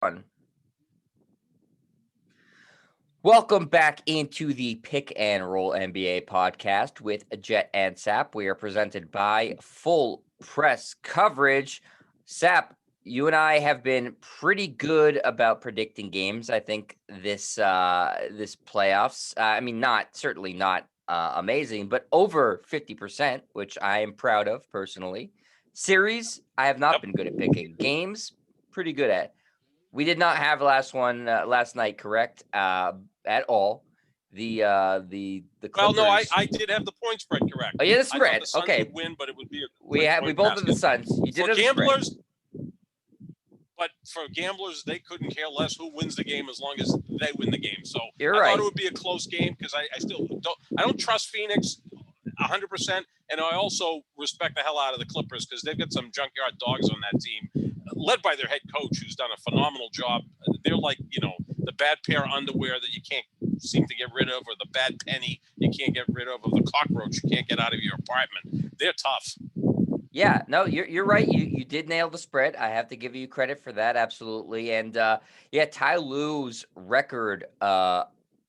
One. Welcome back into the Pick and Roll NBA podcast with Jet and Sap. We are presented by Full Press Coverage. Sap, you and I have been pretty good about predicting games. I think this playoffs. Certainly not amazing, but over 50%, which I am proud of personally. Series, I have not Yep. been good at picking. Games, pretty good at. We did not have last night, correct? At all. The Well, no, I, Clippers. I did have the point spread correct. Oh yeah, the I thought spread. the Suns Okay, would win, but it would be a we quick had we point both had the basket. Suns. You did For have the spread. gamblers, they couldn't care less who wins the game as long as they win the game. So You're I thought right. it would be a close game because I still don't trust Phoenix 100%, and I also respect the hell out of the Clippers because they've got some junkyard dogs on that team, led by their head coach who's done a phenomenal job. They're like the bad pair of underwear that you can't seem to get rid of, or the bad penny you can't get rid of, or the cockroach you can't get out of your apartment. They're tough. Yeah, no, you're right. You did nail the spread. I have to give you credit for that, absolutely. And yeah, Ty Lue's record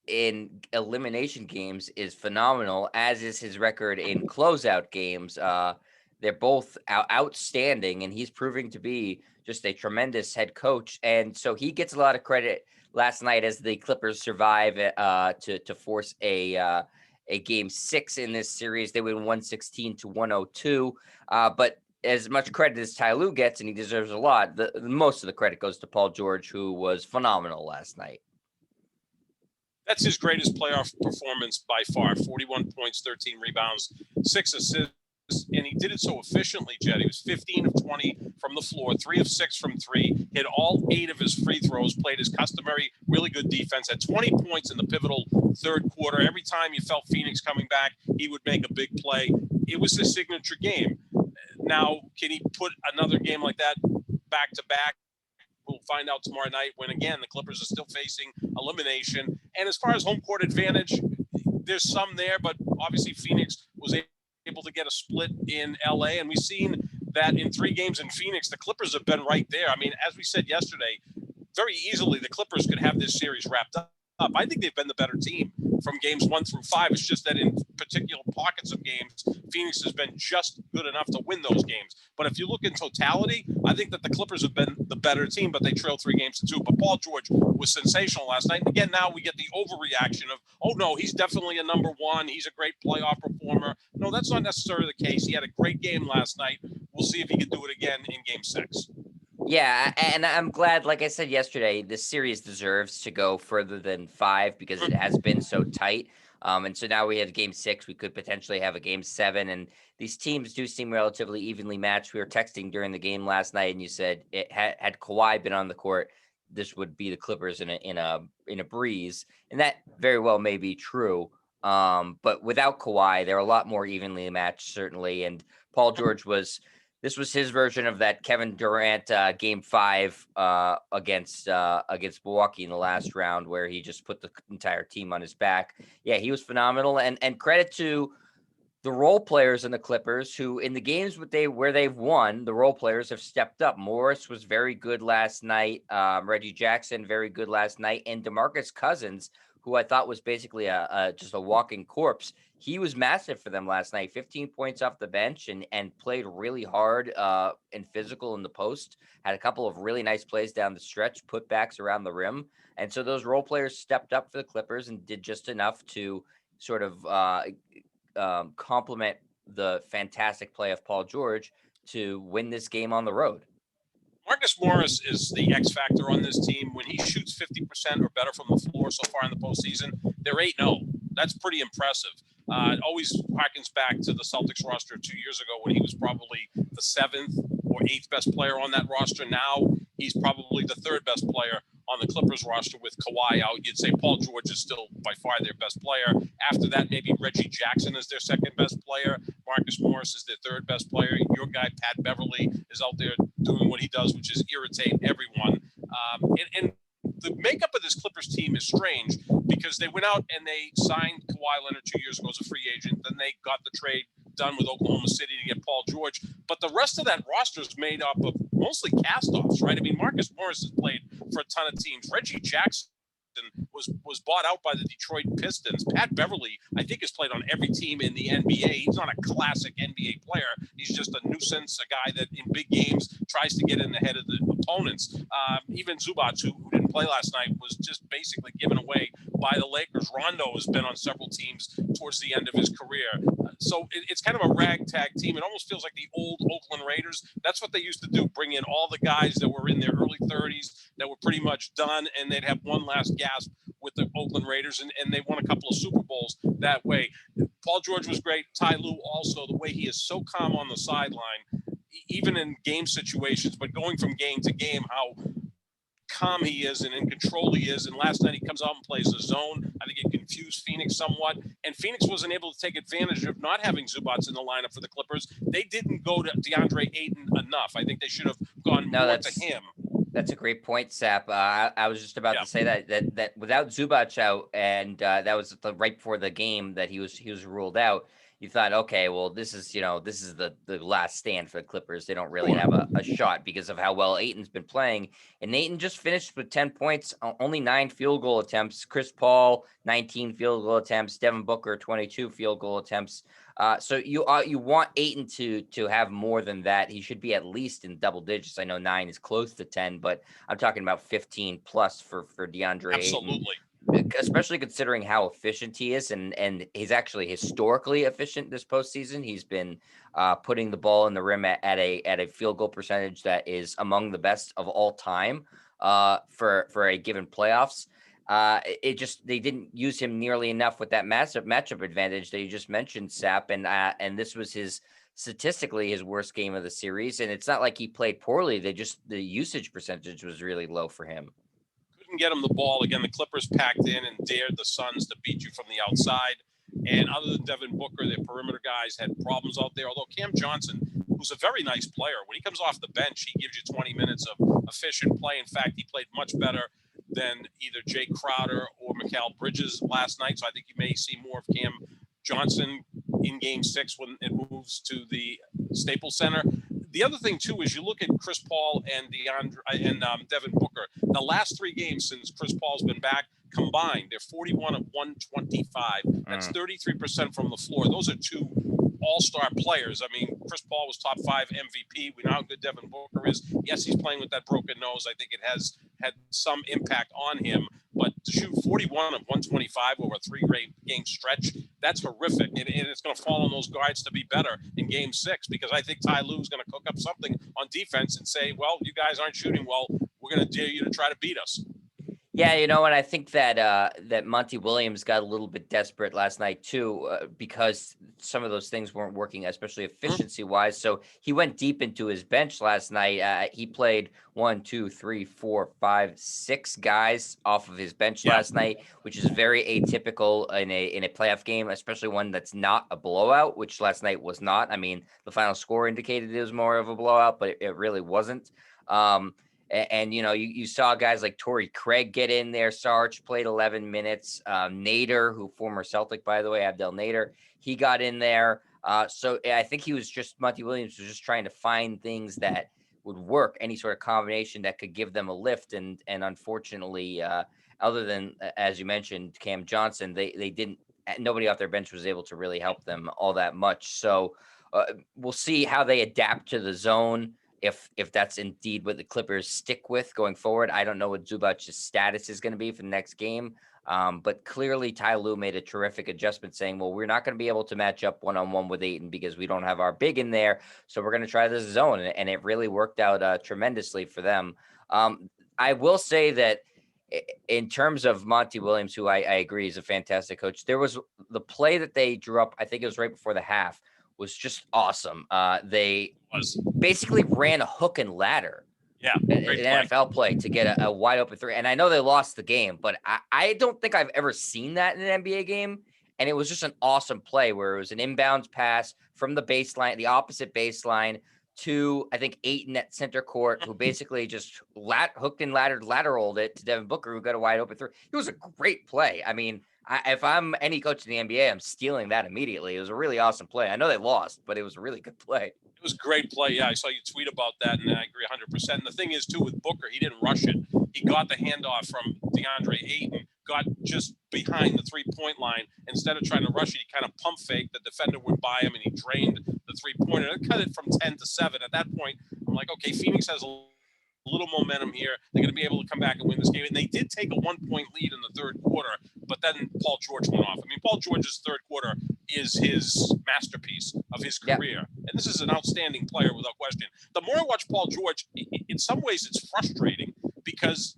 in elimination games is phenomenal, as is his record in closeout games. They're both outstanding, and he's proving to be just a tremendous head coach. And so he gets a lot of credit last night as the Clippers survive to force a game six in this series. They win 116 to 102. But as much credit as Ty Lue gets, and he deserves a lot, the most of the credit goes to Paul George, who was phenomenal last night. That's his greatest playoff performance by far. 41 points, 13 rebounds, 6 assists, and he did it so efficiently, Jed. He was 15 of 20 from the floor, 3 of 6 from 3, hit all 8 of his free throws, played his customary really good defense, had 20 points in the pivotal third quarter. Every time you felt Phoenix coming back, he would make a big play. It was his signature game. Now, can he put another game like that back to back? We'll find out tomorrow night when, again, the Clippers are still facing elimination. And as far as home court advantage, there's some there, but obviously Phoenix was able to get a split in LA. And we've seen that in 3 games in Phoenix, the Clippers have been right there. I mean, as we said yesterday, very easily the Clippers could have this series wrapped up. I think they've been the better team from games 1 through 5. It's just that in particular pockets of games, Phoenix has been just good enough to win those games. But if you look in totality, I think that the Clippers have been the better team, but they trailed 3 games to 2. But Paul George was sensational last night. And again, now we get the overreaction of, oh no, he's definitely a number 1. He's a great playoff performer. No, that's not necessarily the case. He had a great game last night. We'll see if he can do it again in game 6. Yeah, and I'm glad, like I said yesterday, this series deserves to go further than 5 because it has been so tight. And so now we have game 6. We could potentially have a game 7, and these teams do seem relatively evenly matched. We were texting during the game last night, and you said it had Kawhi been on the court, this would be the Clippers in a breeze, and that very well may be true. But without Kawhi, they're a lot more evenly matched, certainly. And Paul George this was his version of that Kevin Durant game 5 against Milwaukee in the last round, where he just put the entire team on his back. Yeah, he was phenomenal, and credit to the role players in the Clippers, who in the games where they've won, the role players have stepped up. Morris was very good last night. Reggie Jackson, very good last night, and DeMarcus Cousins, who I thought was basically just a walking corpse. He was massive for them last night. 15 points off the bench and played really hard and physical in the post. Had a couple of really nice plays down the stretch, putbacks around the rim. And so those role players stepped up for the Clippers and did just enough to sort of complement the fantastic play of Paul George to win this game on the road. Marcus Morris is the X factor on this team. When he shoots 50% or better from the floor so far in the postseason, they're 8-0. That's pretty impressive. It always harkens back to the Celtics roster 2 years ago when he was probably the 7th or 8th best player on that roster. Now he's probably the 3rd best player on the Clippers roster with Kawhi out. You'd say Paul George is still by far their best player. After that, maybe Reggie Jackson is their 2nd best player. Marcus Morris is their 3rd best player. Your guy, Pat Beverly, is out there doing what he does, which is irritate everyone. And the makeup of this Clippers team is strange because they went out and they signed Kawhi Leonard 2 years ago as a free agent. Then they got the trade done with Oklahoma City to get Paul George. But the rest of that roster is made up of mostly cast-offs, right? I mean, Marcus Morris has played for a ton of teams. Reggie Jackson was bought out by the Detroit Pistons. Pat Beverly, I think, has played on every team in the NBA. He's not a classic NBA player. He's just a nuisance, a guy that in big games tries to get in the head of the opponents. Even Zubac, who didn't play last night, was just basically given away by the Lakers. Rondo has been on several teams towards the end of his career. So it's kind of a ragtag team. It almost feels like the old Oakland Raiders. That's what they used to do, bring in all the guys that were in their early 30s that were pretty much done, and they'd have one last gasp with the Oakland Raiders, and they won a couple of Super Bowls that way. Paul George was great. Ty Lue also, the way he is so calm on the sideline, even in game situations, but going from game to game, how calm he is and in control he is. And last night he comes out and plays a zone. I think it confused Phoenix somewhat. And Phoenix wasn't able to take advantage of not having Zubac in the lineup for the Clippers. They didn't go to DeAndre Ayton enough. I think they should have gone more to him. That's a great point, Sap. I was just about to say that without Zubac out, and that was right before the game that he was ruled out. You thought, okay, well, this is the last stand for the Clippers. They don't really have a shot because of how well Ayton's been playing. And Ayton just finished with 10 points, only 9 field goal attempts. Chris Paul, 19 field goal attempts. Devin Booker, 22 field goal attempts. So you want Ayton to have more than that. He should be at least in double digits. I know 9 is close to 10, but I'm talking about 15 plus for DeAndre Absolutely. Ayton. Especially considering how efficient he is, and he's actually historically efficient this postseason. He's been putting the ball in the rim at a field goal percentage that is among the best of all time for a given playoffs. They didn't use him nearly enough with that massive matchup advantage that you just mentioned, Sap, and this was statistically his worst game of the series. And it's not like he played poorly. The usage percentage was really low for him. Couldn't get him the ball. Again, the Clippers packed in and dared the Suns to beat you from the outside. And other than Devin Booker, their perimeter guys had problems out there. Although Cam Johnson, who's a very nice player, when he comes off the bench, he gives you 20 minutes of efficient play. In fact, he played much better than either Jay Crowder or Mikal Bridges last night. So I think you may see more of Cam Johnson in Game 6 when it moves to the Staples Center. The other thing, too, is you look at Chris Paul and Devin Booker. The last 3 games since Chris Paul's been back, combined, they're 41 of 125. That's 33% from the floor. Those are 2 all-star players. I mean, Chris Paul was top 5 MVP. We know how good Devin Booker is. Yes, he's playing with that broken nose. I think it has had some impact on him. But to shoot 41 of 125 over a 3-game stretch, that's horrific. And it's going to fall on those guards to be better in Game 6, because I think Ty Lue's going to cook up something on defense and say, well, you guys aren't shooting well. We're going to dare you to try to beat us. Yeah, and I think that Monty Williams got a little bit desperate last night too, because some of those things weren't working, especially efficiency-wise. So he went deep into his bench last night. He played 1, 2, 3, 4, 5, 6 guys off of his bench last night, which is very atypical in a playoff game, especially one that's not a blowout, which last night was not. I mean, the final score indicated it was more of a blowout, but it really wasn't. And you saw guys like Torrey Craig get in there. Sarge played 11 minutes. Nader, who former Celtic, by the way, Abdel Nader, he got in there. So I think Monty Williams was just trying to find things that would work, any sort of combination that could give them a lift. And unfortunately, other than, as you mentioned, Cam Johnson, they didn't. Nobody off their bench was able to really help them all that much. So we'll see how they adapt to the zone. If that's indeed what the Clippers stick with going forward. I don't know what Zubac's status is going to be for the next game. But clearly Ty Lue made a terrific adjustment saying, well, we're not going to be able to match up one-on-one with Ayton because we don't have our big in there. So we're going to try this zone. And it really worked out tremendously for them. I will say that in terms of Monty Williams, who I agree is a fantastic coach, there was the play that they drew up, I think it was right before the half, was just awesome. They basically ran a hook and ladder. Yeah, an NFL play to get a wide open 3. And I know they lost the game, but I don't think I've ever seen that in an NBA game. And it was just an awesome play where it was an inbounds pass from the baseline, the opposite baseline, to, I think, Ayton at center court, who basically just hooked and lateraled it to Devin Booker, who got a wide open 3. It was a great play. I mean, If I'm any coach in the NBA, I'm stealing that immediately. It was a really awesome play. I know they lost, but it was a really good play. It was a great play. Yeah, I saw you tweet about that, and I agree 100%. And the thing is, too, with Booker, he didn't rush it. He got the handoff from DeAndre Ayton, got just behind the three-point line. Instead of trying to rush it, he kind of pump faked. The defender went by him, and he drained the three-pointer. It cut it from 10 to 7. At that point, I'm like, okay, Phoenix has a little momentum here. They're going to be able to come back and win this game. And they did take a 1-point lead in the third quarter, but then Paul George went off. I mean, Paul George's third quarter is his masterpiece of his career. And this is an outstanding player without question. The more I watch Paul George, in some ways it's frustrating because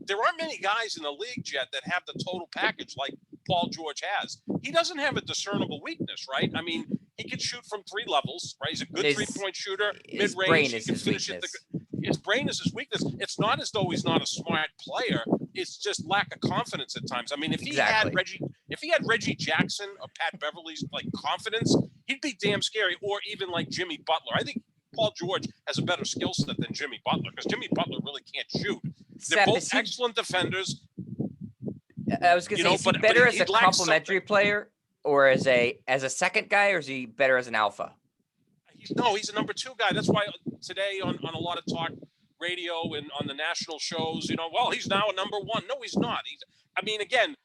there aren't many guys in the league yet that have the total package like Paul George has. He doesn't have a discernible weakness, right? I mean, he can shoot from 3 levels, right? He's a good three-point shooter, mid-range. He can finish it. His brain is his weakness. It's not as though he's not a smart player. It's just lack of confidence at times. I mean, if he had Reggie Jackson or Pat Beverly's like confidence, he'd be damn scary. Or even like Jimmy Butler. I think Paul George has a better skill set than Jimmy Butler because Jimmy Butler really can't shoot. They're both excellent defenders. I was going to say, is he better as a complementary player or as a second guy, or is he better as an alpha? He's a number 2 guy. That's why today on a lot of talk radio and on the national shows, well, he's now a number 1. No, he's not. Again,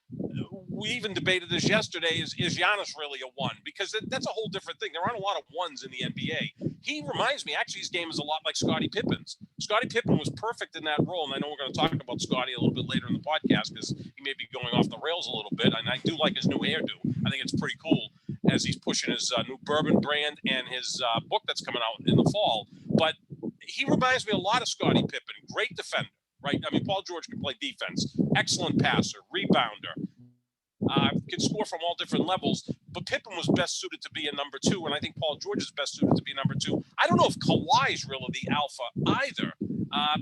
we even debated this yesterday. Is Giannis really a 1? Because that's a whole different thing. There aren't a lot of 1s in the NBA. He reminds me, actually, his game is a lot like Scottie Pippen's. Scottie Pippen was perfect in that role, and I know we're going to talk about Scottie a little bit later in the podcast because he may be going off the rails a little bit, and I do like his new hairdo. I think it's pretty cool as he's pushing his new bourbon brand and his book that's coming out in the fall. But he reminds me a lot of Scottie Pippen. Great defender, right? I mean, Paul George can play defense. Excellent passer, rebounder. Can score from all different levels. But Pippen was best suited to be a number 2, and I think Paul George is best suited to be number 2. I don't know if Kawhi's really the alpha either,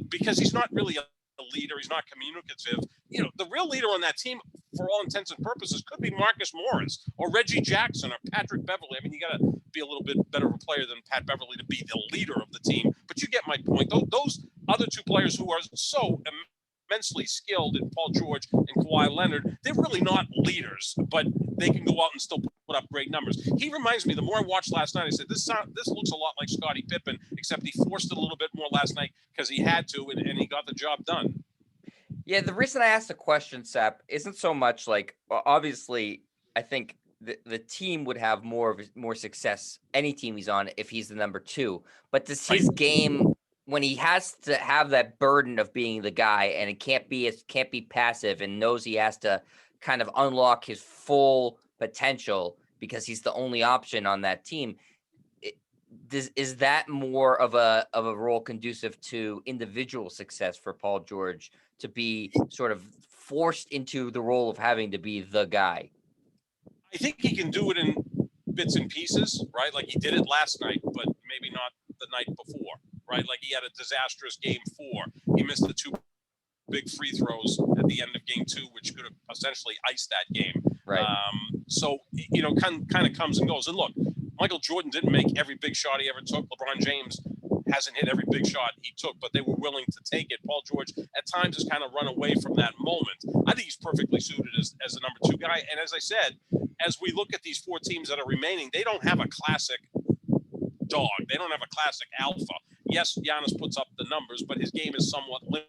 because he's not really a leader. He's not communicative. The real leader on that team, for all intents and purposes, could be Marcus Morris or Reggie Jackson or Patrick Beverly. I mean, you got to be a little bit better of a player than Pat Beverly to be the leader of the team. But you get my point. Those other 2 players who are so immensely skilled in Paul George and Kawhi Leonard, they're really not leaders, but they can go out and still put up great numbers. He reminds me, the more I watched last night, I said, this looks a lot like Scottie Pippen, except he forced it a little bit more last night because he had to, and he got the job done. Yeah, the reason I asked the question, Sap, isn't so much like, obviously, I think the team would have more success, any team he's on, if he's the number 2. But does his game, when he has to have that burden of being the guy, and it can't be passive, and knows he has to kind of unlock his full potential because he's the only option on that team, is that more of a role conducive to individual success for Paul George to be sort of forced into the role of having to be the guy? I think he can do it in bits and pieces, right? Like he did it last night, but maybe not the night before, right? Like he had a disastrous game 4. He missed the 2 big free throws at the end of game 2, which could have essentially iced that game. Right. So, kind of comes and goes. And look, Michael Jordan didn't make every big shot he ever took. LeBron James hasn't hit every big shot he took, but they were willing to take it. Paul George at times has kind of run away from that moment. I think he's perfectly suited as a number 2 guy. And as I said, as we look at these 4 teams that are remaining, they don't have a classic dog. They don't have a classic alpha. Yes, Giannis puts up the numbers, but his game is somewhat limited.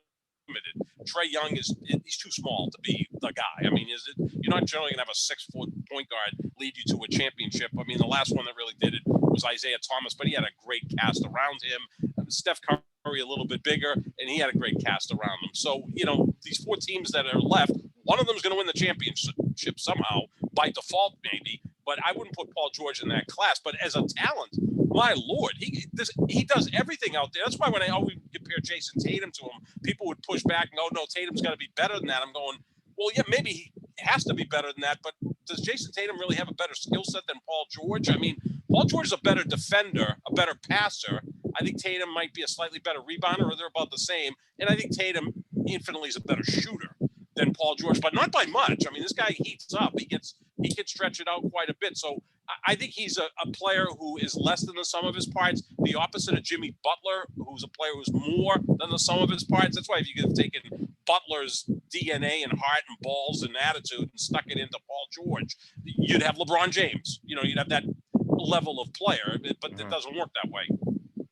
Trae Young he's too small to be the guy. I mean, you're not generally going to have a 6-foot point guard lead you to a championship. I mean, the last one that really did it was Isaiah Thomas, but he had a great cast around him. Steph Curry a little bit bigger, and he had a great cast around him. So, these 4 teams that are left, one of them is going to win the championship somehow, by default maybe, but I wouldn't put Paul George in that class. But as a talent, my Lord, he does everything out there. That's why when I always compare Jason Tatum to him, people would push back, no, Tatum's got to be better than that. I'm going, well, yeah, maybe he has to be better than that, but does Jason Tatum really have a better skill set than Paul George? I mean, Paul George is a better defender, a better passer. I think Tatum might be a slightly better rebounder, or they're about the same. And I think Tatum infinitely is a better shooter than Paul George, but not by much. I mean, this guy heats up. He can stretch it out quite a bit. So I think he's a player who is less than the sum of his parts, the opposite of Jimmy Butler, who's a player who's more than the sum of his parts. That's why if you could have taken Butler's DNA and heart and balls and attitude and stuck it into Paul George, you'd have LeBron James. You'd have that level of player, but it doesn't work that way.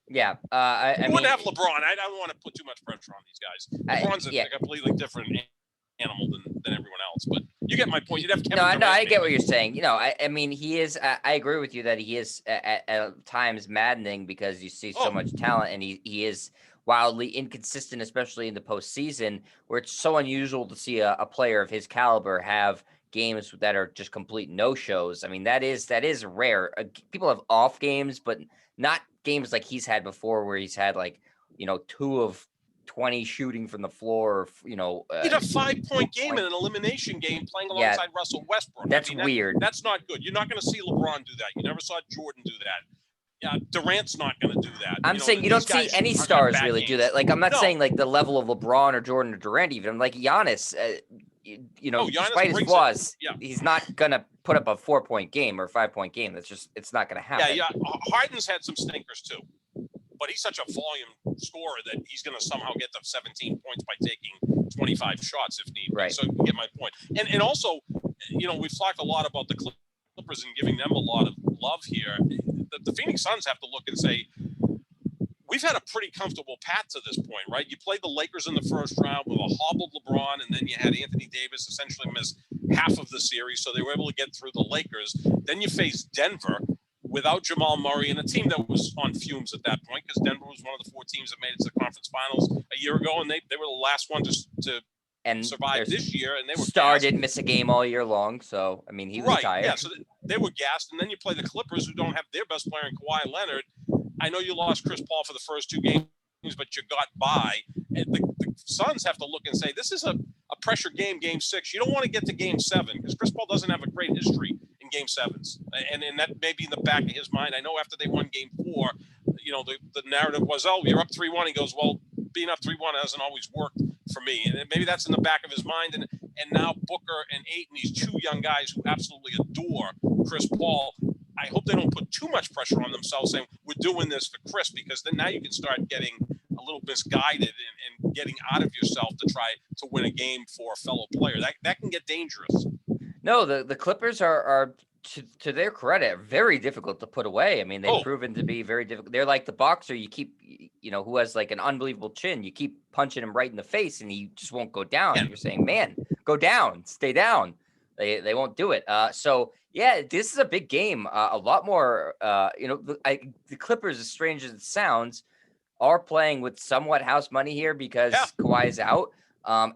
Yeah, I wouldn't have LeBron. I don't want to put too much pressure on these guys. LeBron's a completely different animal than everyone else. But you get my point. You'd have Kevin No, I get what you're saying. I mean, he is. I agree with you that he is at times maddening because you see so much talent, and he is wildly inconsistent, especially in the postseason, where it's so unusual to see a player of his caliber have games that are just complete no-shows. I mean, that is rare. People have off games, but not games like he's had before, where he's had 2 of 20 shooting from the floor. He had a 5-point game in an elimination game playing alongside Russell Westbrook. That's weird. That's not good. You're not going to see LeBron do that. You never saw Jordan do that. Durant's not going to do that. I'm saying you don't see any stars really do that. I'm not saying the level of LeBron or Jordan or Durant even. I'm like Giannis. Giannis, despite his flaws, he's not going to put up a 4-point game or a 5-point game. It's not going to happen. Yeah. Harden's had some stinkers too, but he's such a volume scorer that he's going to somehow get to 17 points by taking 25 shots if need be. Right. So you get my point. And also, we've talked a lot about the Clippers and giving them a lot of love here. The Phoenix Suns have to look and say, we've had a pretty comfortable path to this point, right? You played the Lakers in the first round with a hobbled LeBron, and then you had Anthony Davis essentially miss half of the series, so they were able to get through the Lakers. Then you faced Denver without Jamal Murray and a team that was on fumes at that point, because Denver was one of the 4 teams that made it to the conference finals a year ago, and they were the last one to survive this year, and they were Star didn't miss a game all year long, so I mean he was tired. Yeah, so they were gassed, and then you play the Clippers, who don't have their best player in Kawhi Leonard. I know you lost Chris Paul for the first 2 games, but you got by. And the Suns have to look and say, this is a pressure game, Game 6. You don't want to get to Game 7 because Chris Paul doesn't have a great history in Game 7s, and that may be in the back of his mind. I know after they won Game 4, the narrative was, oh, you're up 3-1. He goes, well, being up 3-1 hasn't always worked for me, and maybe that's in the back of his mind. And now Booker and Ayton, these 2 young guys who absolutely adore Chris Paul, I hope they don't put too much pressure on themselves saying we're doing this for Chris, because then now you can start getting a little misguided and getting out of yourself to try to win a game for a fellow player. That can get dangerous. No, the Clippers are to their credit, very difficult to put away. I mean, they've proven to be very difficult. They're like the boxer you keep, who has an unbelievable chin. You keep punching him right in the face and he just won't go down. Yeah. You're saying, man, go down, stay down. They won't do it. So yeah, this is a big game. A lot more, the Clippers, as strange as it sounds, are playing with somewhat house money here because Kawhi is out.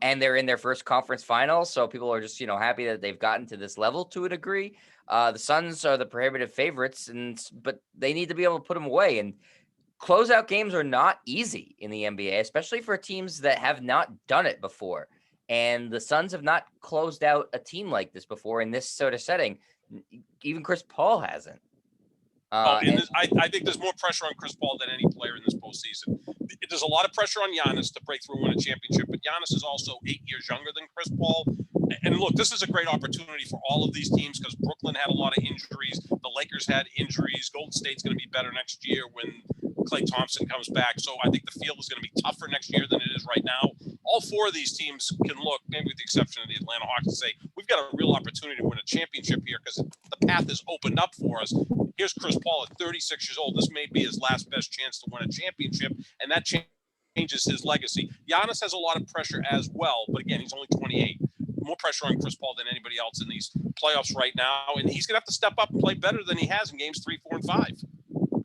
And they're in their first conference final. So people are just, happy that they've gotten to this level to a degree. The Suns are the prohibitive favorites, but they need to be able to put them away. And closeout games are not easy in the NBA, especially for teams that have not done it before. And the Suns have not closed out a team like this before in this sort of setting. Even Chris Paul hasn't. I think there's more pressure on Chris Paul than any player in this postseason. There's a lot of pressure on Giannis to break through and win a championship, but Giannis is also 8 years younger than Chris Paul. And look, this is a great opportunity for all of these teams because Brooklyn had a lot of injuries. The Lakers had injuries. Golden State's going to be better next year when Klay Thompson comes back. So I think the field is going to be tougher next year than it is right now. All 4 of these teams can look, maybe with the exception of the Atlanta Hawks, and say, we've got a real opportunity to win a championship here because the path is opened up for us. Here's Chris Paul at 36 years old. This may be his last best chance to win a championship, and that changes his legacy. Giannis has a lot of pressure as well, but again, he's only 28. More pressure on Chris Paul than anybody else in these playoffs right now, and he's going to have to step up and play better than he has in games 3, 4, and 5.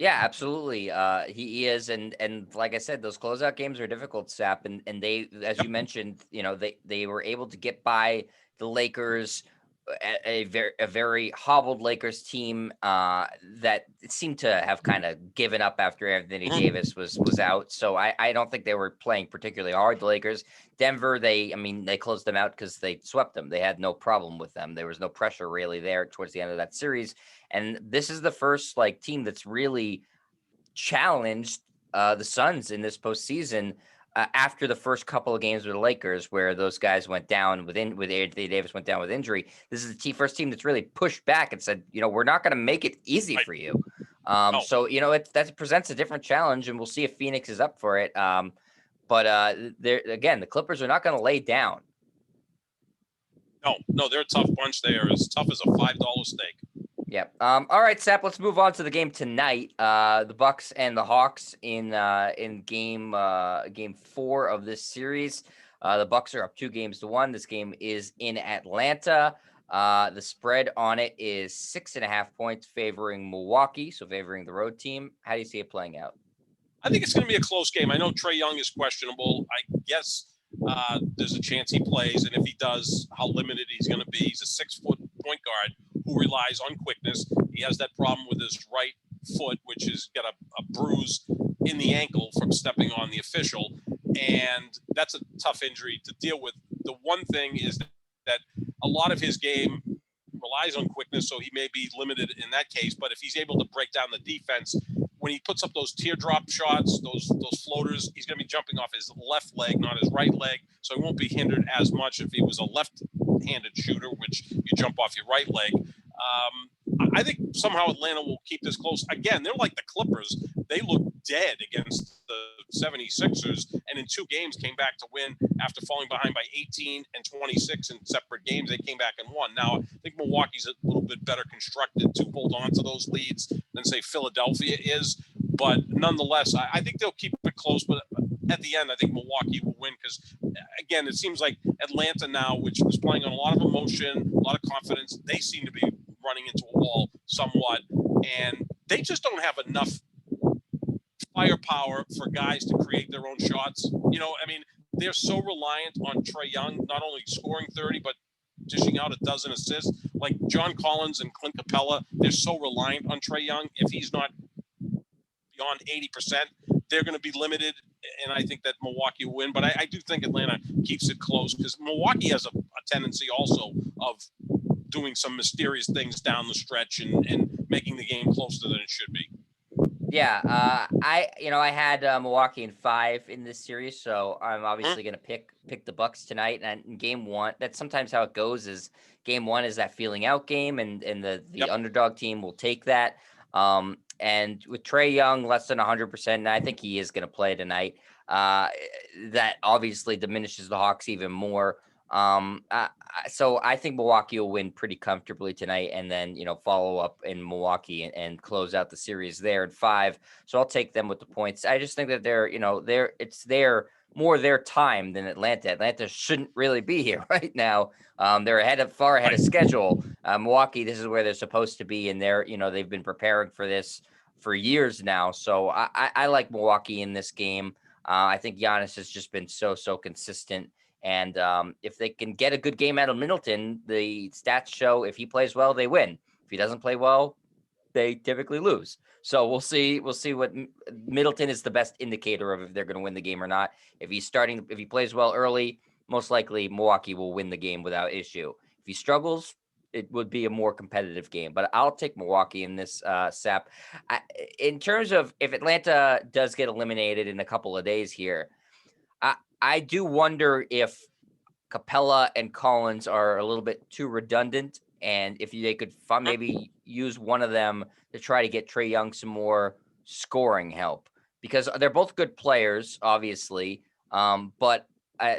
Yeah, absolutely. He is, and like I said, those closeout games are difficult, Sap, and they, as you mentioned, they were able to get by the Lakers, a very hobbled Lakers team that seemed to have kind of given up after Anthony Davis was out. So I don't think they were playing particularly hard. The Lakers, Denver, they closed them out because they swept them. They had no problem with them. There was no pressure really there towards the end of that series. And this is the first team that's really challenged the Suns in this postseason after the first couple of games with the Lakers, where those guys went down with Anthony Davis went down with injury. This is the first team that's really pushed back and said, we're not going to make it easy for you. So that presents a different challenge, and we'll see if Phoenix is up for it. But there again, the Clippers are not going to lay down. No, they're a tough bunch. They are as tough as a $5 steak. Yeah. All right, Sap. Let's move on to the game tonight. The Bucks and the Hawks in game 4 of this series. The Bucks are up 2-1. This game is in Atlanta. The spread on it is 6.5 points favoring Milwaukee, so favoring the road team. How do you see it playing out? I think it's going to be a close game. I know Trae Young is questionable. I guess there's a chance he plays, and if he does, how limited he's going to be. He's a 6-foot point guard who relies on quickness. He has that problem with his right foot, which has got a bruise in the ankle from stepping on the official, and that's a tough injury to deal with. The one thing is that a lot of his game relies on quickness, so he may be limited in that case. But if he's able to break down the defense, when he puts up those teardrop shots, those floaters, he's going to be jumping off his left leg, not his right leg. So he won't be hindered as much if he was a left-handed shooter, which you jump off your right leg. I think somehow Atlanta will keep this close. Again, they're like the Clippers. They look dead against the 76ers, and in 2 games came back to win after falling behind by 18 and 26 in separate games. They came back and won. Now, I think Milwaukee's a little bit better constructed to hold on to those leads than, say, Philadelphia is. But nonetheless, I think they'll keep it close. But at the end, I think Milwaukee will win because, again, it seems like Atlanta now, which was playing on a lot of emotion, a lot of confidence, they seem to be running into a wall somewhat. And they just don't have enough firepower for guys to create their own shots. You know, I mean, they're so reliant on Trae Young, not only scoring 30, but dishing out a dozen assists. Like John Collins and Clint Capella, they're so reliant on Trae Young. If he's not beyond 80%, they're going to be limited, and I think that Milwaukee will win. But I do think Atlanta keeps it close because Milwaukee has a tendency also of doing some mysterious things down the stretch and making the game closer than it should be. Yeah, I had Milwaukee in 5 in this series, so I'm obviously going to pick the Bucks tonight. And in game 1, that's sometimes how it goes. Is game 1 is that feeling out game, and the underdog team will take that. And with Trae Young less than 100%, and I think he is going to play tonight. That obviously diminishes the Hawks even more. So I think Milwaukee will win pretty comfortably tonight, and then follow up in Milwaukee and close out the series there at 5. So I'll take them with the points. I just think that it's more their time than Atlanta. Atlanta shouldn't really be here right now. They're far ahead of schedule. Milwaukee, this is where they're supposed to be, and they've been preparing for this for years now. So I like Milwaukee in this game. I think Giannis has just been so consistent. And if they can get a good game out of Middleton, the stats show if he plays well, they win. If he doesn't play well, they typically lose. So we'll see. We'll see what Middleton is the best indicator of if they're going to win the game or not. If he plays well early, most likely Milwaukee will win the game without issue. If he struggles, it would be a more competitive game. But I'll take Milwaukee in this, Sap. In terms of if Atlanta does get eliminated in a couple of days here, I do wonder if Capella and Collins are a little bit too redundant, and if they could maybe use one of them to try to get Trae Young some more scoring help, because they're both good players, obviously, but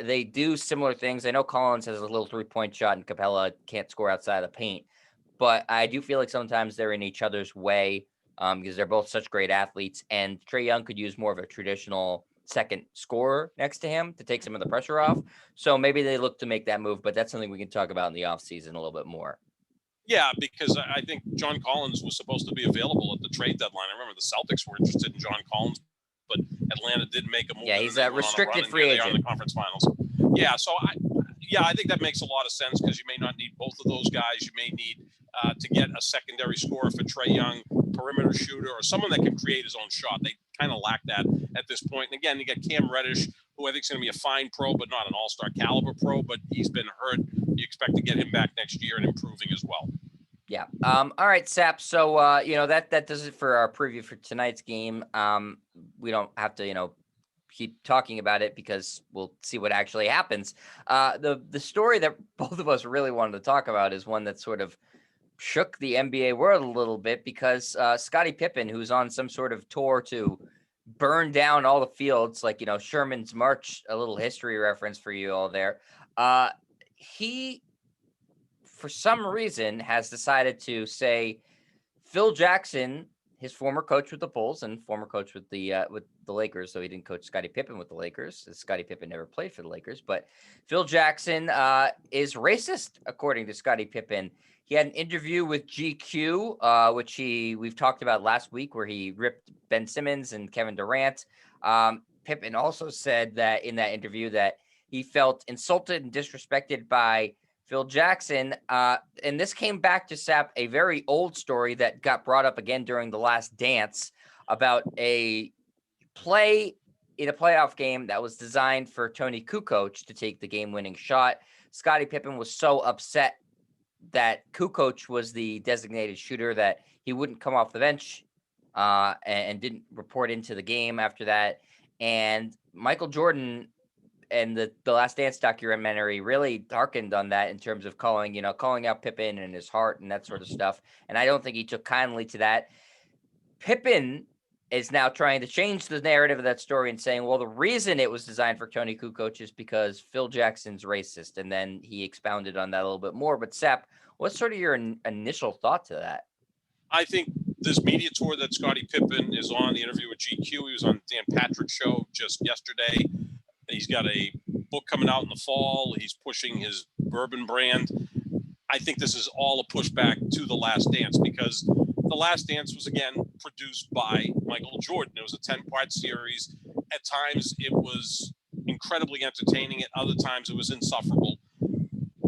they do similar things. I know Collins has a little 3-point shot, and Capella can't score outside the paint, but I do feel like sometimes they're in each other's way because they're both such great athletes, and Trae Young could use more of a traditional second scorer next to him to take some of the pressure off. So maybe they look to make that move, but that's something we can talk about in the offseason a little bit more. Yeah, because I think John Collins was supposed to be available at the trade deadline. I remember the Celtics were interested in John Collins, but Atlanta did make a move. Yeah, he's a restricted free agent. They are in the conference finals. Yeah, so I think that makes a lot of sense because you may not need both of those guys. You may need to get a secondary scorer for Trae Young, perimeter shooter, or someone that can create his own shot. They kind of lack that at this point. And again, you got Cam Reddish, who I think is going to be a fine pro, but not an all-star caliber pro, but he's been hurt. You expect to get him back next year and improving as well. Yeah. All right, Sap. So, that does it for our preview for tonight's game. We don't have to, keep talking about it because we'll see what actually happens. The story that both of us really wanted to talk about is one that sort of shook the NBA world a little bit because Scottie Pippen, who's on some sort of tour to burn down all the fields, like, Sherman's March, a little history reference for you all there. He for some reason, has decided to say Phil Jackson, his former coach with the Bulls and former coach with the Lakers, so he didn't coach Scottie Pippen with the Lakers. Scottie Pippen never played for the Lakers, but Phil Jackson is racist, according to Scottie Pippen. He had an interview with GQ, which we've talked about last week, where he ripped Ben Simmons and Kevin Durant. Pippen also said that in that interview that he felt insulted and disrespected by Phil Jackson. And this came back to sap a very old story that got brought up again during The Last Dance about a play in a playoff game that was designed for Tony Kukoc to take the game-winning shot. Scottie Pippen was so upset that Kukoc was the designated shooter that he wouldn't come off the bench and didn't report into the game after that. And Michael Jordan and the Last Dance documentary really harkened on that in terms of calling out Pippen and his heart and that sort of stuff. And I don't think he took kindly to that. Pippen is now trying to change the narrative of that story and saying, well, the reason it was designed for Tony Kukoc is because Phil Jackson's racist. And then he expounded on that a little bit more. But Sap, what's sort of your initial thought to that? I think this media tour that Scottie Pippen is on, the interview with GQ, he was on Dan Patrick's show just yesterday. He's got a book coming out in the fall. He's pushing his bourbon brand. I think this is all a pushback to The Last Dance, because The Last Dance was, again, produced by Michael Jordan. It was a 10-part series. At times, it was incredibly entertaining. At other times, it was insufferable.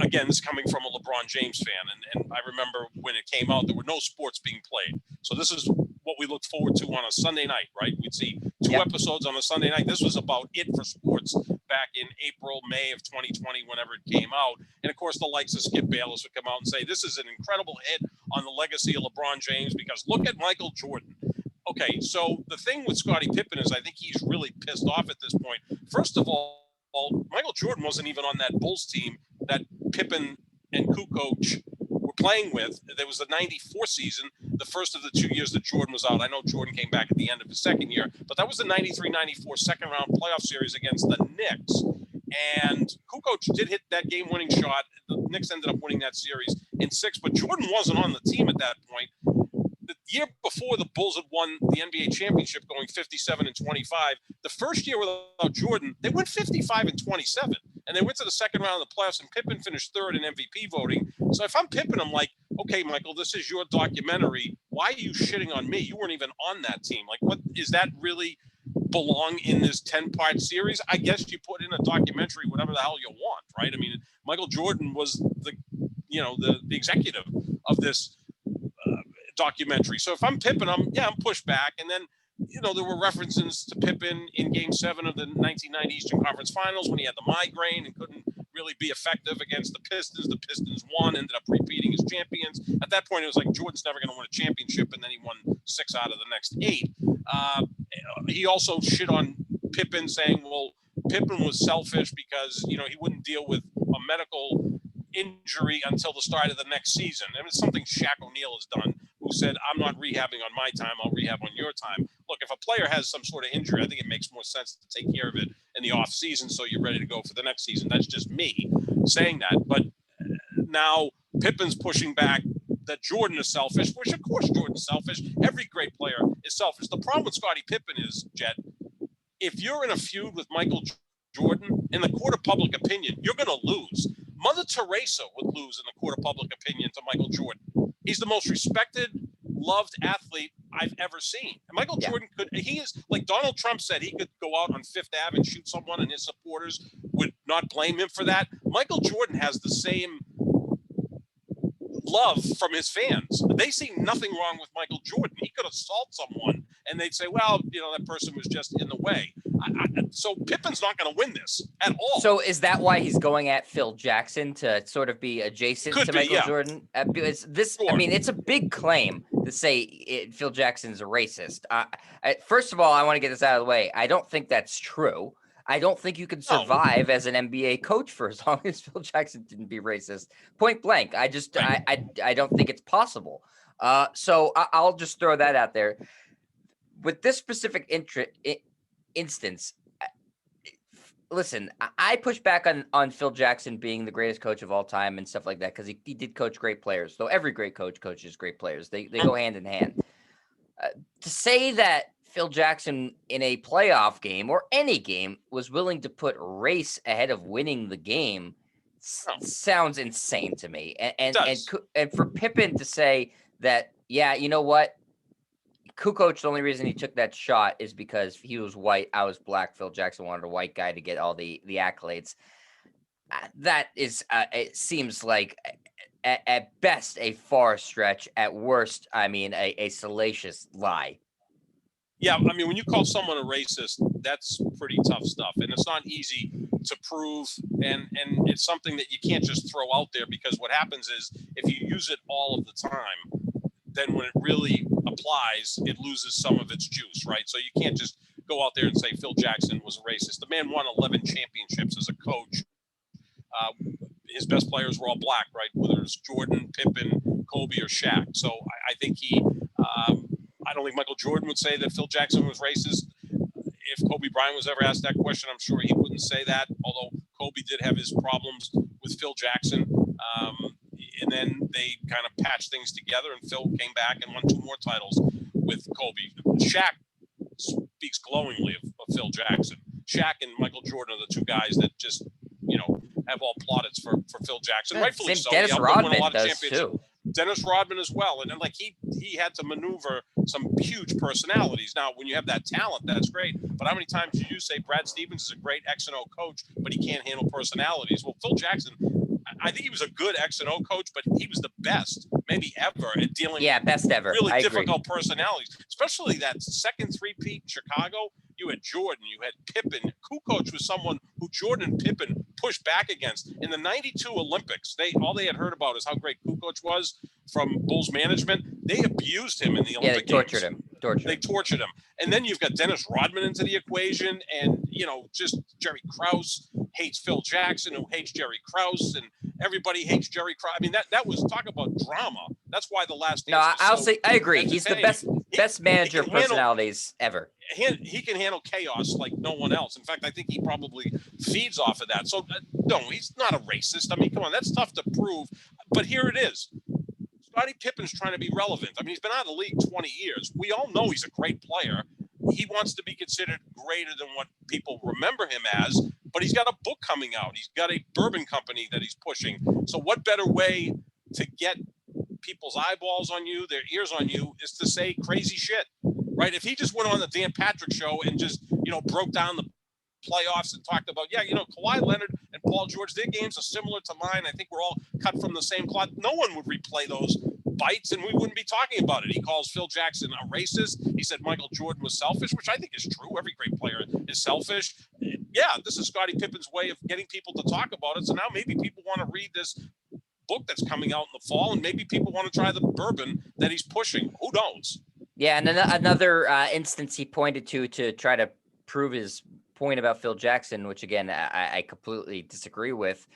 Again, this is coming from a LeBron James fan. And I remember when it came out, there were no sports being played. So this is what we looked forward to on a Sunday night, right? We'd see two episodes on a Sunday night. This was about it for sports back in April, May of 2020, whenever it came out. And, of course, the likes of Skip Bayless would come out and say, this is an incredible hit on the legacy of LeBron James because look at Michael Jordan. Okay, so the thing with Scottie Pippen is I think he's really pissed off at this point. First of all, Michael Jordan wasn't even on that Bulls team that Pippen and Kukoc were playing with. There was the 94 season, the first of the 2 years that Jordan was out. I know Jordan came back at the end of his second year, but that was the 93-94 second round playoff series against the Knicks. And Kukoc did hit that game-winning shot. The Knicks ended up winning that series in 6, but Jordan wasn't on the team at that point. The year before, the Bulls had won the NBA championship going 57-25. The first year without Jordan, they went 55-27. And they went to the second round of the playoffs, and Pippen finished third in MVP voting. So if I'm Pippen, I'm like, okay, Michael, this is your documentary. Why are you shitting on me? You weren't even on that team. Like, what is that really belong in this 10-part series? I guess you put in a documentary, whatever the hell you want, right? I mean, Michael Jordan was the executive of this documentary. So if I'm Pippen, I'm pushed back. And then, there were references to Pippen in Game 7 of the 1990 Eastern Conference Finals when he had the migraine and couldn't really be effective against the Pistons. The Pistons won, ended up repeating as champions. At that point, it was like Jordan's never going to win a championship, and then he won 6 out of the next 8. He also shit on Pippen, saying, well, Pippen was selfish because, he wouldn't deal with a medical injury until the start of the next season. And it's something Shaq O'Neal has done, who said, I'm not rehabbing on my time, I'll rehab on your time. Look, if a player has some sort of injury, I think it makes more sense to take care of it in the off season so you're ready to go for the next season. That's just me saying that. But now Pippen's pushing back that Jordan is selfish, which of course Jordan's selfish. Every great player is selfish. The problem with Scottie Pippen is, Jet, if you're in a feud with Michael Jordan, in the court of public opinion, you're going to lose. Mother Teresa would lose in the court of public opinion to Michael Jordan. He's the most respected, loved athlete I've ever seen. And Michael Jordan he is, like Donald Trump said, he could go out on Fifth Ave and shoot someone and his supporters would not blame him for that. Michael Jordan has the same love from his fans. They see nothing wrong with Michael Jordan. He could assault someone and they'd say, well, that person was just in the way. So Pippen's not going to win this at all. So is that why he's going at Phil Jackson to sort of be adjacent to Michael Jordan? Because I mean, it's a big claim to say Phil Jackson's a racist. First of all, I want to get this out of the way. I don't think that's true. I don't think you can survive as an NBA coach for as long as Phil Jackson didn't be racist. Point blank. I don't think it's possible. So I'll just throw that out there. With this specific instance, listen, I push back on Phil Jackson being the greatest coach of all time and stuff like that because he did coach great players. Though every great coach coaches great players. They go hand in hand. Uh, to say that Phil Jackson in a playoff game or any game was willing to put race ahead of winning the game No, sounds insane to me. And it and and does. and for Pippen to say that, yeah, you know what? Kukoc, the only reason he took that shot is because he was white, I was black. Phil Jackson wanted a white guy to get all the accolades. That is, it seems like at best a far stretch. At worst, I mean a salacious lie. Yeah, I mean, when you call someone a racist, that's pretty tough stuff, and it's not easy to prove, and it's something that you can't just throw out there because what happens is if you use it all of the time, then when it really applies, it loses some of its juice, right? So you can't just go out there and say Phil Jackson was a racist. The man won 11 championships as a coach. Uh, his best players were all black, right? Whether it's Jordan, Pippen, Kobe, or Shaq. So I think I don't think Michael Jordan would say that Phil Jackson was racist. If Kobe Bryant was ever asked that question, I'm sure he wouldn't say that, although Kobe did have his problems with Phil Jackson. And then they kind of patched things together, and Phil came back and won 2 more titles with Kobe. Shaq speaks glowingly of Phil Jackson. Shaq and Michael Jordan are the 2 guys that just, have all plaudits for Phil Jackson. Rightfully so. Dennis Rodman does too. Dennis Rodman as well. And then like he had to maneuver some huge personalities. Now, when you have that talent, that's great. But how many times do you say Brad Stevens is a great X and O coach, but he can't handle personalities? Well, Phil Jackson, I think he was a good X and O coach, but he was the best maybe ever at dealing with best ever. really difficult personalities, especially that second three-peat Chicago. You had Jordan, you had Pippen. Kukoc was someone who Jordan and Pippen pushed back against. In the 92 Olympics, all they had heard about is how great Kukoc was from Bulls management. They abused him in the Olympic they tortured games. him. They tortured him. And then you've got Dennis Rodman into the equation, and, just Jerry Krause hates Phil Jackson, who hates Jerry Krause, and everybody hates Jerry Krause. I mean, that was, talk about drama. That's why The Last Dance I agree. He's the best manager of personalities ever. He can handle chaos like no one else. In fact, I think he probably feeds off of that. So, no, he's not a racist. I mean, come on, that's tough to prove. But here it is. Scottie Pippen's trying to be relevant. I mean, he's been out of the league 20 years. We all know he's a great player. He wants to be considered greater than what people remember him as, but he's got a book coming out. He's got a bourbon company that he's pushing. So what better way to get people's eyeballs on you, their ears on you, is to say crazy shit, right? If he just went on the Dan Patrick show and just, broke down the playoffs and talked about, Kawhi Leonard and Paul George, their games are similar to mine. I think we're all cut from the same cloth. No one would replay those bites and we wouldn't be talking about it. He calls Phil Jackson a racist. He said Michael Jordan was selfish, which I think is true. Every great player is selfish. Yeah, this is Scottie Pippen's way of getting people to talk about it. So now maybe people want to read this book that's coming out in the fall, and maybe people want to try the bourbon that he's pushing. Who knows? Yeah, and another instance he pointed to try to prove his point about Phil Jackson, which again I completely disagree with,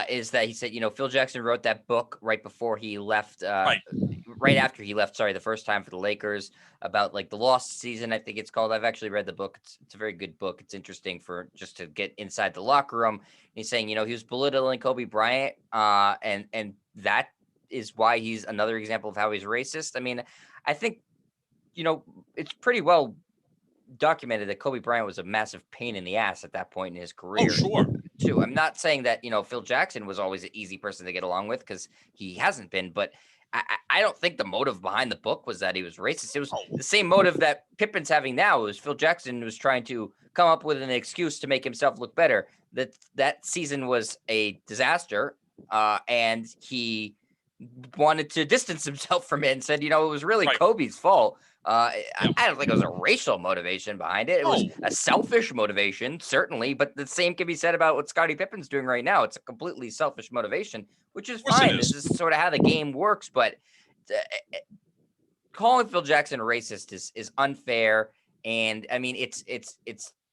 is that he said, Phil Jackson wrote that book right before he left, right after he left, the first time for the Lakers, about like the lost season, I think it's called. I've actually read the book. It's a very good book. It's interesting for just to get inside the locker room. And he's saying, he was belittling Kobe Bryant, and that is why he's another example of how he's racist. I mean, I think, it's pretty well documented that Kobe Bryant was a massive pain in the ass at that point in his career. Oh, sure. Too. I'm not saying that, Phil Jackson was always an easy person to get along with, because he hasn't been, but I don't think the motive behind the book was that he was racist. It was the same motive that Pippen's having now. It was Phil Jackson was trying to come up with an excuse to make himself look better. That season was a disaster, and he wanted to distance himself from it and said, it was really Kobe's fault. I don't think it was a racial motivation behind it. It was a selfish motivation, certainly, but the same can be said about what Scottie Pippen's doing right now. It's a completely selfish motivation, which is fine. This is sort of how the game works, but calling Phil Jackson a racist is unfair. And I mean, it's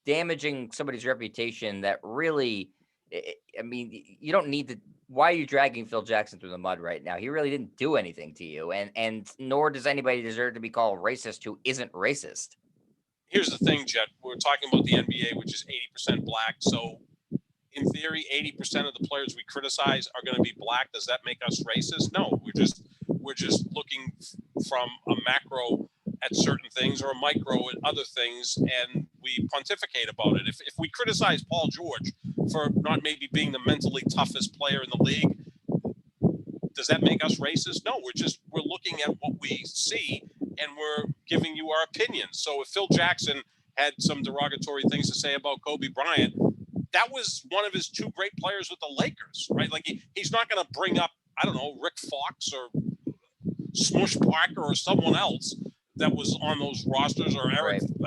damaging somebody's reputation that really, I mean, you don't need to. Why are you dragging Phil Jackson through the mud right now? He really didn't do anything to you, and nor does anybody deserve to be called racist who isn't racist. here's the thing, Jet. We're talking about the NBA, which is 80% black. So in theory, 80% of the players we criticize are going to be black. Does that make us racist? No, we're just looking from a macro at certain things or a micro at other things, and we pontificate about it. If we criticize Paul George for not maybe being the mentally toughest player in the league, does that make us racist? No, we're looking at what we see and we're giving you our opinions. So if Phil Jackson had some derogatory things to say about Kobe Bryant, that was one of his two great players with the Lakers, right? Like he's not going to bring up, I don't know, Rick Fox or Smush Parker or someone else that was on those rosters, or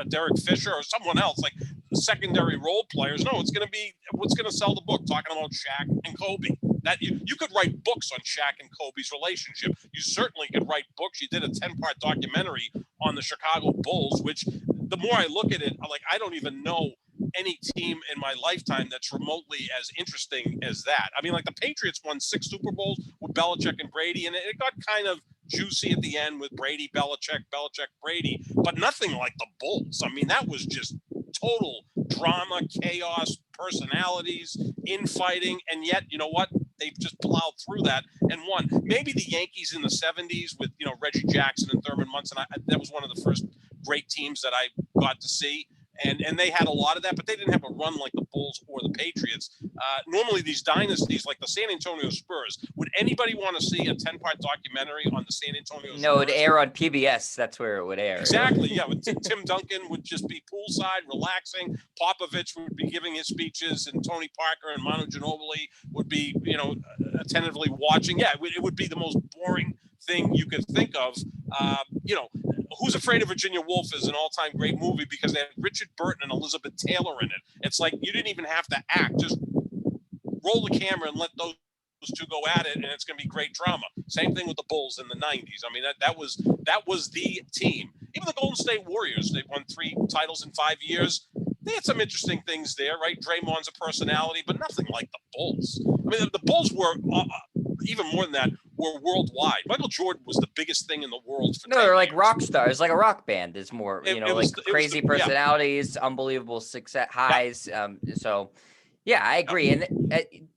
Derek Fisher or someone else, like secondary role players. No, it's going to be what's going to sell the book, talking about Shaq and Kobe. That you could write books on Shaq and Kobe's relationship. You certainly could write books. You did a 10-part documentary on the Chicago Bulls, which the more I look at it, I don't even know any team in my lifetime that's remotely as interesting as that. I mean, like the Patriots won 6 Super Bowls with Belichick and Brady, and it got kind of juicy at the end with Brady, Belichick, Brady, but nothing like the Bulls. I mean, that was just total drama, chaos, personalities, infighting, and yet, you know what? They just plowed through that and won. Maybe the Yankees in the 70s with, Reggie Jackson and Thurman Munson, that was one of the first great teams that I got to see. And they had a lot of that, but they didn't have a run like the Bulls or the Patriots. Normally, these dynasties, like the San Antonio Spurs, would anybody want to see a 10-part documentary on the San Antonio Spurs? No, it would air on PBS. That's where it would air. Exactly, yeah. Tim Duncan would just be poolside, relaxing. Popovich would be giving his speeches, and Tony Parker and Manu Ginobili would be, attentively watching. Yeah, it would be the most boring thing you could think of. Who's Afraid of Virginia Woolf is an all-time great movie because they had Richard Burton and Elizabeth Taylor in it. It's like you didn't even have to act. Just roll the camera and let those two go at it, and it's going to be great drama. Same thing with the Bulls in the 90s. I mean, that was the team. Even the Golden State Warriors, they won 3 titles in 5 years. They had some interesting things there, right? Draymond's a personality, but nothing like the Bulls. I mean, the Bulls were, even more than that, were worldwide. Michael Jordan was the biggest thing in the world. They're like rock stars, like a rock band. Is more, crazy personalities, unbelievable success highs. So, yeah, I agree. And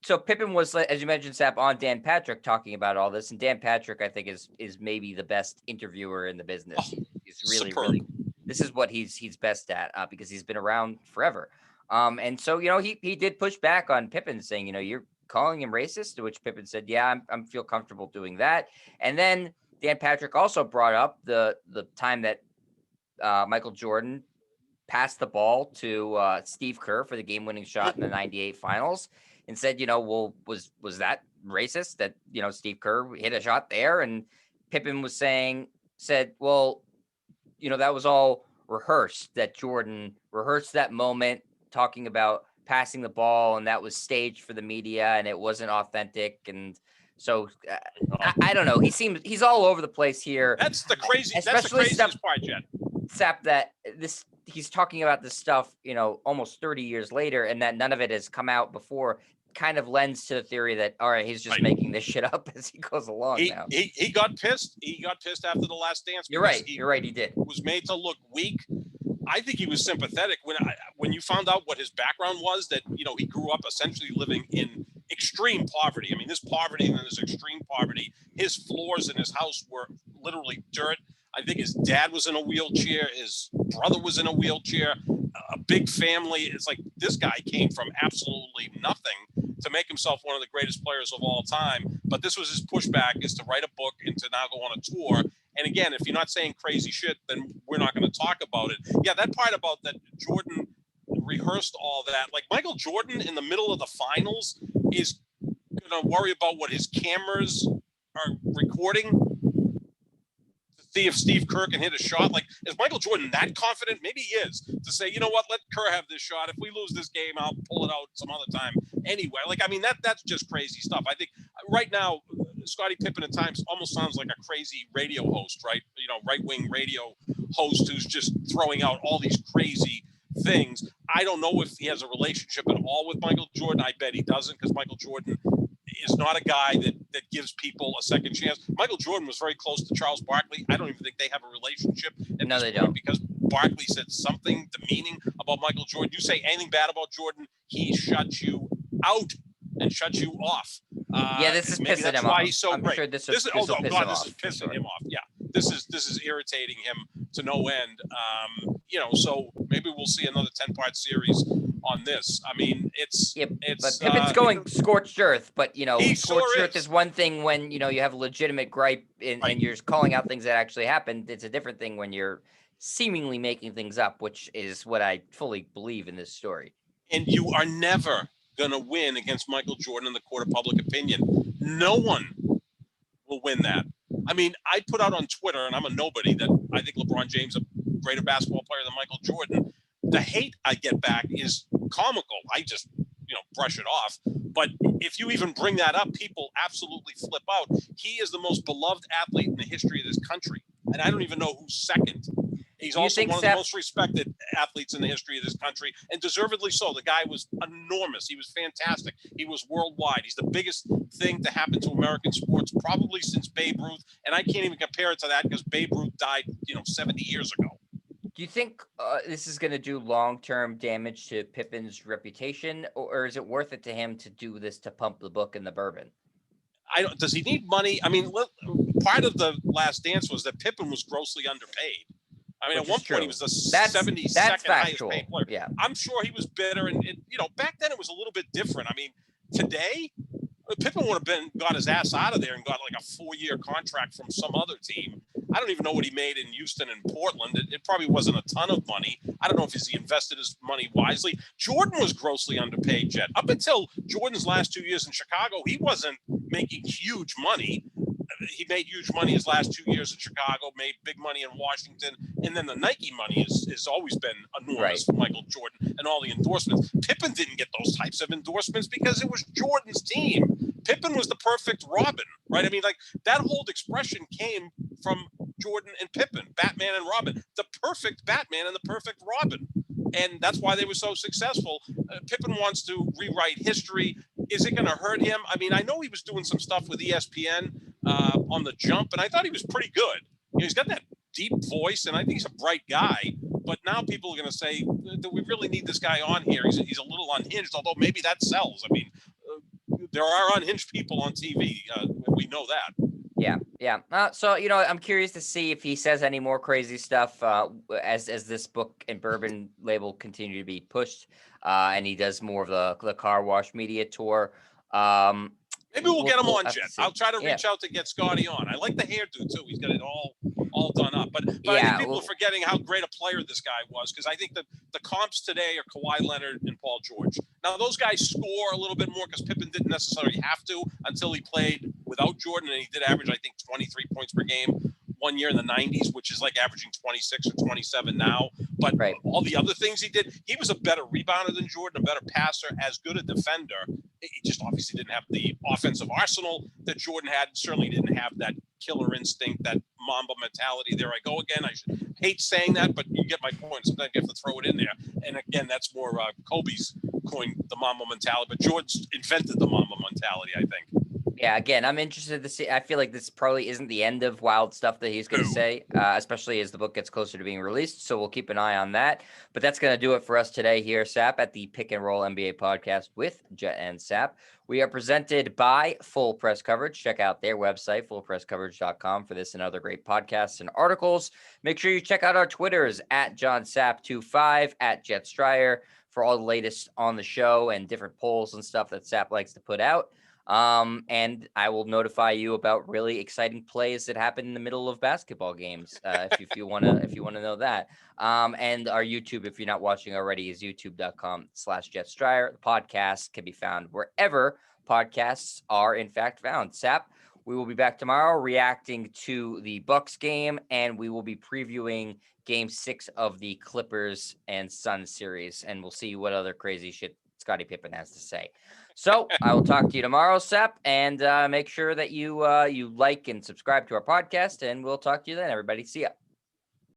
so Pippen was, as you mentioned, Sap, on Dan Patrick talking about all this, and Dan Patrick, I think, is maybe the best interviewer in the business. He's really. This is what he's best at because he's been around forever. And so, he did push back on Pippen saying, you're calling him racist, to which Pippen said, yeah, I'm feel comfortable doing that. And then Dan Patrick also brought up the time that Michael Jordan passed the ball to Steve Kerr for the game-winning shot in the 98 finals and said, was that racist that, Steve Kerr hit a shot there? And Pippen said, well, that was all rehearsed, that Jordan rehearsed that moment talking about passing the ball, and that was staged for the media and it wasn't authentic. And so I don't know. He's all over the place here. That's the craziest part, Jen. Except that he's talking about this stuff, almost 30 years later, and that none of it has come out before, kind of lends to the theory that, all right, he's just making this shit up as he goes along now. He got pissed. He got pissed after the Last Dance. You're right. He did. Was made to look weak. I think he was sympathetic when you found out what his background was, that, he grew up essentially living in extreme poverty. I mean, this poverty and this extreme poverty, his floors in his house were literally dirt. I think his dad was in a wheelchair. His brother was in a wheelchair, a big family. It's like this guy came from absolutely nothing to make himself one of the greatest players of all time. But this was his pushback, is to write a book and to now go on a tour. And again, if you're not saying crazy shit, then we're not going to talk about it. Yeah, that part about that Jordan rehearsed all that. Like Michael Jordan in the middle of the finals is going to worry about what his cameras are recording to see if Steve Kerr can hit a shot. Like, is Michael Jordan that confident? Maybe he is, to say, you know what, let Kerr have this shot. If we lose this game, I'll pull it out some other time anyway. Like, I mean, that's just crazy stuff. I think right now, Scottie Pippen at times almost sounds like a crazy radio host, right? Right-wing radio host who's just throwing out all these crazy things. I don't know if he has a relationship at all with Michael Jordan. I bet he doesn't, because Michael Jordan is not a guy that gives people a second chance. Michael Jordan was very close to Charles Barkley. I don't even think they have a relationship. No, they don't. Because Barkley said something demeaning about Michael Jordan. You say anything bad about Jordan, he shuts you out and shuts you off. Yeah, this is maybe pissing that's him why off. he's so I'm great. sure this is will piss him off. This is pissing him off. Yeah, this is irritating him to no end. So maybe we'll see another 10-part series on this. I mean, it's but Pippen's going scorched earth. But scorched earth is one thing when you have a legitimate gripe and you're just calling out things that actually happened. It's a different thing when you're seemingly making things up, which is what I fully believe in this story. And you are never going to win against Michael Jordan in the court of public opinion. No one will win that. I mean, I put out on Twitter, and I'm a nobody, that I think LeBron James is a greater basketball player than Michael Jordan. The hate I get back is comical. I just, brush it off. But if you even bring that up, people absolutely flip out. He is the most beloved athlete in the history of this country. And I don't even know who's second. He's also one of the most respected athletes in the history of this country, and deservedly so. The guy was enormous. He was fantastic. He was worldwide. He's the biggest thing to happen to American sports probably since Babe Ruth, and I can't even compare it to that because Babe Ruth died, 70 years ago. Do you think this is going to do long-term damage to Pippen's reputation, or is it worth it to him to do this to pump the book and the bourbon? Does he need money? I mean, part of the Last Dance was that Pippen was grossly underpaid. I mean, at one point he was the 72nd highest paid player. Yeah. I'm sure he was bitter, and back then it was a little bit different. I mean, today Pippen would have got his ass out of there and got like a 4-year contract from some other team. I don't even know what he made in Houston and Portland. It probably wasn't a ton of money. I don't know if he invested his money wisely. Jordan was grossly underpaid, Jet. Up until Jordan's last 2 years in Chicago, he wasn't making huge money. He made huge money his last 2 years in Chicago, made big money in Washington, and then the Nike money has always been enormous for Michael Jordan and all the endorsements. Pippen didn't get those types of endorsements because it was Jordan's team. Pippen was the perfect Robin, right? I mean, like, that whole expression came from Jordan and Pippen, Batman and Robin, the perfect Batman and the perfect Robin. And that's why they were so successful. Pippen wants to rewrite history. Is it going to hurt him? I mean, I know he was doing some stuff with ESPN on the jump, and I thought he was pretty good. He's got that deep voice, and I think he's a bright guy. But now people are going to say, do we really need this guy on here? He's a little unhinged, although maybe that sells. I mean, there are unhinged people on TV. We know that. Yeah. So, I'm curious to see if he says any more crazy stuff as this book and bourbon label continue to be pushed, and he does more of the car wash media tour. Maybe we'll get him on, Jet. I'll try to reach out to get Scottie on. I like the hairdo too. He's got it all done up. But I think people are forgetting how great a player this guy was, because I think that the comps today are Kawhi Leonard and Paul George. Now, those guys score a little bit more because Pippen didn't necessarily have to until he played without Jordan, and he did average, I think, 23 points per game one year in the 90s, which is like averaging 26 or 27 now. But all the other things he did, he was a better rebounder than Jordan, a better passer, as good a defender. He just obviously didn't have the offensive arsenal that Jordan had. Certainly didn't have that killer instinct, that Mamba mentality. There I go again. I hate saying that, but you get my point. Sometimes you have to throw it in there. And again, that's more Kobe's coined the Mamba mentality, but Jordan's invented the Mamba mentality, I think. Yeah, again, I'm interested to see. I feel like this probably isn't the end of wild stuff that he's going to say, especially as the book gets closer to being released. So we'll keep an eye on that. But that's going to do it for us today here, Sap, at the Pick and Roll NBA podcast with Jet and Sap. We are presented by Full Press Coverage. Check out their website, fullpresscoverage.com, for this and other great podcasts and articles. Make sure you check out our Twitters at JohnSap25, at Jet Stryer, for all the latest on the show and different polls and stuff that Sap likes to put out. And I will notify you about really exciting plays that happen in the middle of basketball games. If you want to know that. And our YouTube, if you're not watching already, is youtube.com/JetStryer. The podcast can be found wherever podcasts are in fact found. Sap, we will be back tomorrow reacting to the Bucks game, and we will be previewing Game 6 of the Clippers and Suns series, and we'll see what other crazy shit Scottie Pippen has to say. So I will talk to you tomorrow, Sep, and make sure that you like and subscribe to our podcast, and we'll talk to you then, everybody. See ya.